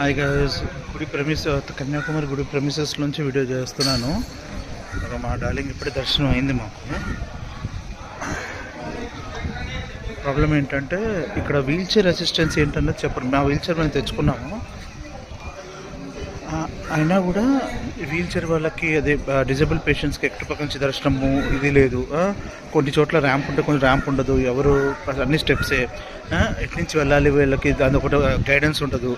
Hi guys, గుడి premise Kanyakumari గుడి premises నుంచి వీడియో చేస్తున్నాను. మా డార్లింగ్ ఇప్పుడే దర్శనం అయింది. మాకు ప్రాబ్లం ఏంటంటే ఇక్కడ వీల్ చైర్ అసిస్టెన్స్ ఏంటన్నది చెప్పండి. మా వీల్ చైర్ మేము తెచ్చుకున్నాము, అయినా కూడా వీల్ చైర్ వాళ్ళకి అదే డిజేబుల్ పేషెంట్స్కి ఎక్కడ పక్క నుంచి దర్శనము ఇది లేదు. కొన్ని చోట్ల ర్యాంప్ ఉంటే కొన్ని ర్యాంప్ ఉండదు. ఎవరు అన్ని స్టెప్సే, ఎట్నుంచి వెళ్ళాలి వీళ్ళకి దాని ఒకటి గైడెన్స్ ఉండదు.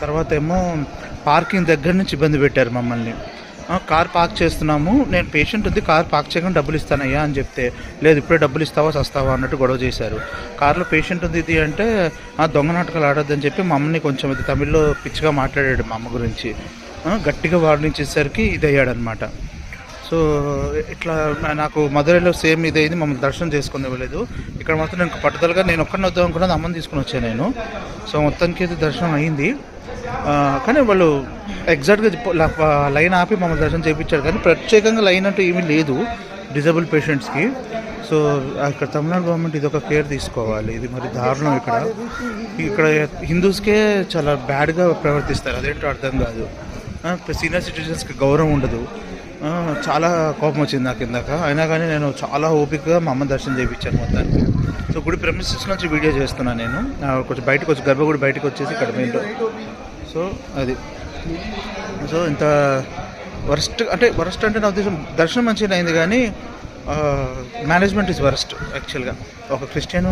తర్వాత ఏమో పార్కింగ్ దగ్గర నుంచి ఇబ్బంది పెట్టారు మమ్మల్ని. కార్ పార్క్ చేస్తున్నాము, నేను పేషెంట్ ఉంది, కార్ పార్క్ చేయకుండా డబ్బులు ఇస్తానయ్యా అని చెప్తే, లేదు ఇప్పుడే డబ్బులు ఇస్తావా చస్తావా అన్నట్టు గొడవ చేశారు. కార్లో పేషెంట్ ఉంది ఇది అంటే దొంగ నాటకాలు ఆడొద్దని చెప్పి మమ్మల్ని కొంచెం ఇది తమిళ్లో పిచ్చిగా మాట్లాడాడు. మా అమ్మ గురించి గట్టిగా వార్నింగ్ చేసేసరికి ఇది అయ్యాడనమాట. సో ఇట్లా నాకు మధురైలో సేమ్ ఇదైంది. మమ్మల్ని దర్శనం చేసుకుని ఇవ్వలేదు. ఇక్కడ మాత్రం నేను పట్టుదలగా నేను ఒక్కడిని వద్దాం అనుకున్నది, అమ్మని తీసుకుని వచ్చాను నేను. సో మొత్తానికి అయితే దర్శనం అయింది. కానీ వాళ్ళు ఎగ్జాక్ట్గా లైన్ ఆపి మమ్మల్ని దర్శనం చేయించారు, కానీ ప్రత్యేకంగా లైన్ అంటూ ఏమీ లేదు డిజేబుల్ పేషెంట్స్కి. సో ఇక్కడ తమిళనాడు గవర్నమెంట్ ఇది ఒక కేర్ తీసుకోవాలి. ఇది మరి దారుణం. ఇక్కడ హిందూస్కే చాలా బ్యాడ్గా ప్రవర్తిస్తారు, అదేంటో అర్థం కాదు. సీనియర్ సిటిజన్స్కి గౌరవం ఉండదు. చాలా కోపం వచ్చింది నాకు ఇందాక. అయినా కానీ నేను చాలా ఓపికగా మా అమ్మ దర్శనం చేయించాను మొత్తానికి. సో గుడి ప్రెమిసెస్ నుంచి వీడియో చేస్తున్నాను నేను. కొంచెం బయటకు వచ్చి గర్భగుడి బయటకు వచ్చేసి ఇక్కడ మెయిన్లో. సో అది ఇంత వరస్ట్ అంటే నా ఉద్దేశం దర్శనం మంచిగా అయింది, కానీ మేనేజ్మెంట్ ఈజ్ వరస్ట్ యాక్చువల్గా. ఒక క్రిస్టియన్